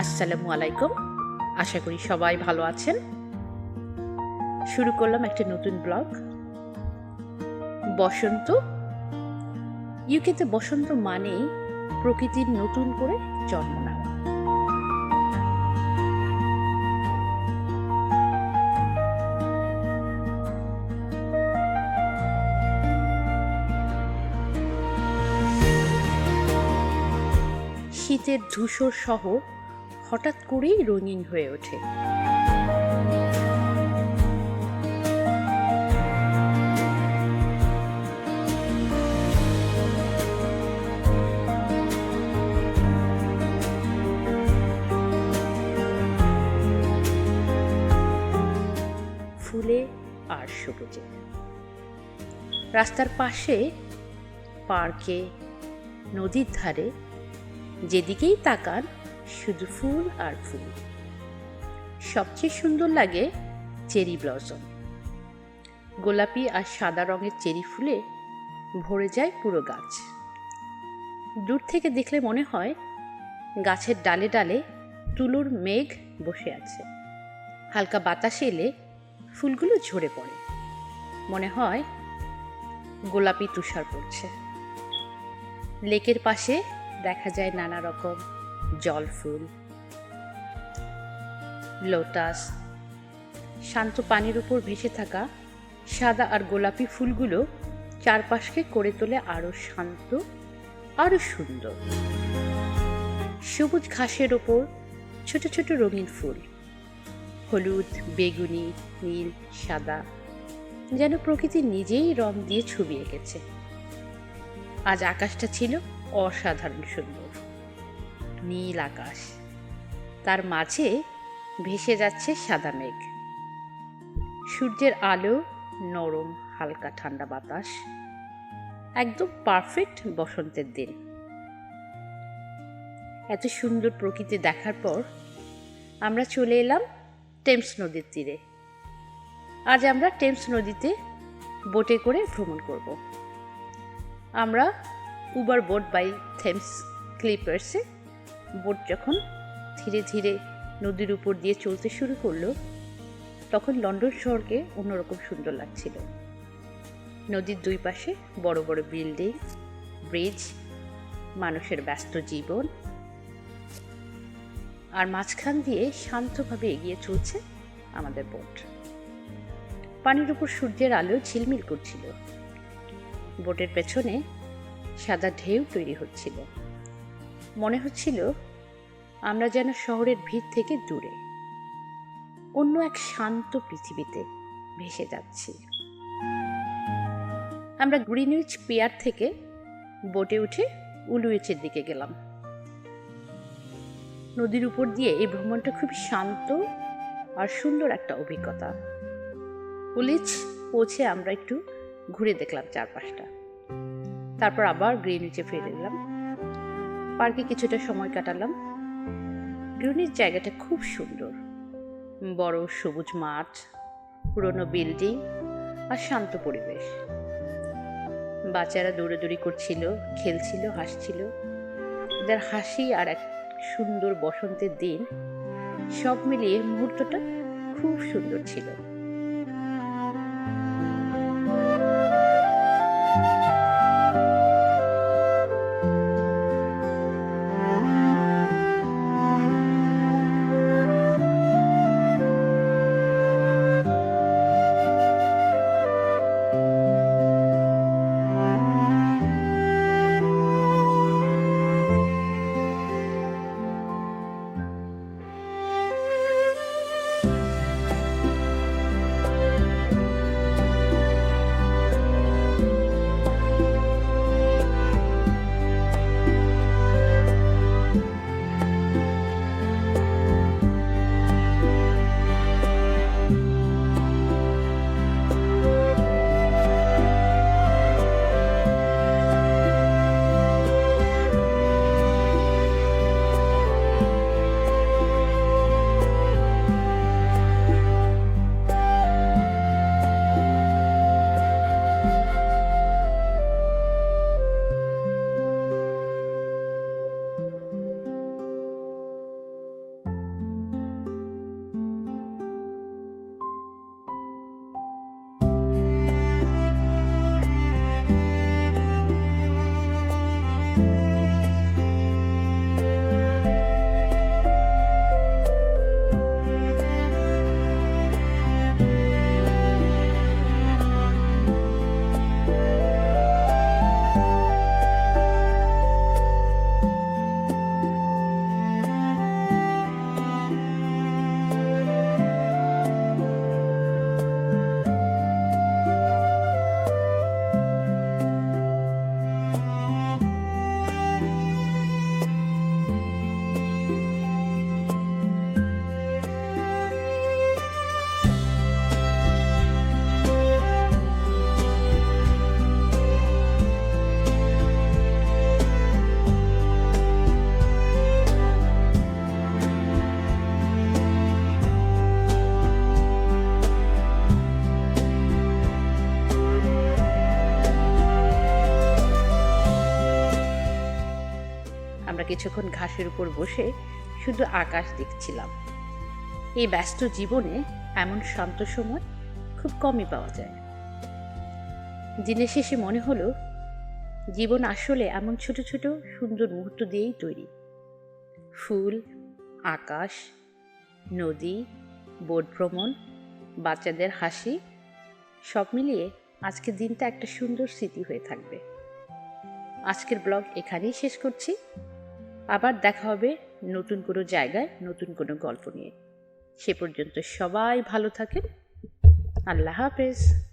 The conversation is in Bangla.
আসসালামু আলাইকুম। আশা করি সবাই ভালো আছেন। শুরু করলাম একটা নতুন ব্লগ। বসন্ত। ইউকেতে বসন্ত মানেই প্রকৃতির নতুন করে জন্ম নেওয়া। শীতের ধূসর শহর হঠাৎ করেই রঙিন হয়ে ওঠে। ফুলে আর সবুজে। রাস্তার পাশে, পার্কে, নদীর ধারে যেদিকেই তাকান শুধু ফুল আর ফুল। সবচেয়ে সুন্দর লাগে চেরি ব্লসম। গোলাপি আর সাদা রঙের চেরি ফুলে ভরে যায় পুরো গাছ। দূর থেকে দেখলে মনে হয় গাছের ডালে ডালে তুলোর মেঘ বসে আছে। হালকা বাতাস এলে ফুলগুলো ঝরে পড়ে, মনে হয় গোলাপি তুষার পড়ছে। লেকের পাশে দেখা যায় নানা রকম জল ফুল, লোটাস। শান্ত পানির উপর ভেসে থাকা সাদা আর গোলাপি ফুলগুলো চারপাশকে করে তোলে আরো শান্ত, আরো সুন্দর। সবুজ ঘাসের ওপর ছোট ছোট রঙিন ফুল, হলুদ, বেগুনি, নীল, সাদা, যেন প্রকৃতি নিজেই রং দিয়ে ছবি এঁকেছে। আজ আকাশটা ছিল অসাধারণ সুন্দর। নীল আকাশ, তার মাঝে ভেসে যাচ্ছে সাদা মেঘ। সূর্যের আলো, নরম হালকা ঠান্ডা বাতাস, একদম পারফেক্ট বসন্তের দিন। এত সুন্দর প্রকৃতি দেখার পর আমরা চলে এলাম টেমস নদীর তীরে। আজ আমরা টেমস নদীতে বোটে করে ভ্রমণ করব। আমরা উবার বোট বাই থেমস ক্লিপার্সে বোট যখন ধীরে ধীরে নদীর উপর দিয়ে চলতে শুরু করলো, তখন লন্ডন শহরকে অন্যরকম সুন্দর লাগছিল। নদীর দুই পাশে বড় বড় বিল্ডিং, ব্রিজ, মানুষের ব্যস্ত জীবন, আর মাঝখান দিয়ে শান্তভাবে এগিয়ে চলছে আমাদের বোট। পানির উপর সূর্যের আলো ঝিলমিল করছিল। বোটের পেছনে সাদা ঢেউ তৈরি হচ্ছিল। মনে হচ্ছিল আমরা যেন শহরের ভিড় থেকে দূরে অন্য এক শান্ত পৃথিবীতে ভেসে যাচ্ছি। আমরা গ্রিনউইচ পিয়ার থেকে বোটে উঠে উলুইচের দিকে গেলাম। নদীর উপর দিয়ে এই ভ্রমণটা খুবই শান্ত আর সুন্দর একটা অভিজ্ঞতা। উলিচ পৌঁছে আমরা একটু ঘুরে দেখলাম চারপাশটা। তারপর আবার গ্রিনউইচে ফিরে এলাম। পার্কে কিছুটা সময় কাটালাম। গ্রিনউইচ জায়গাটা খুব সুন্দর। বড় সবুজ মাঠ, পুরনো বিল্ডিং আর শান্ত পরিবেশ। বাচ্চারা দৌড়াদৌড়ি করছিল, খেলছিল, হাসছিল। এদের হাসি আর এক সুন্দর বসন্তের দিন, সব মিলিয়ে মুহূর্তটা খুব সুন্দর ছিল। আমরা কিছুক্ষণ ঘাসের উপর বসে শুধু আকাশ দেখছিলাম। এই ব্যস্ত জীবনে এমন শান্ত সময় খুব কমই পাওয়া যায়। দিনের শেষে মনে হলো জীবন আসলে এমন ছোট ছোট সুন্দর মুহূর্ত দিয়েই তৈরি। ফুল, আকাশ, নদী, বোট ভ্রমণ, বাচ্চাদের হাসি, সব মিলিয়ে আজকের দিনটা একটা সুন্দর স্মৃতি হয়ে থাকবে। আজকের ব্লগ এখানেই শেষ করছি। আবার দেখা হবে নতুন কোনো জায়গায় নতুন কোনো গল্প নিয়ে। সে পর্যন্ত সবাই ভালো থাকেন। আল্লাহ হাফেজ।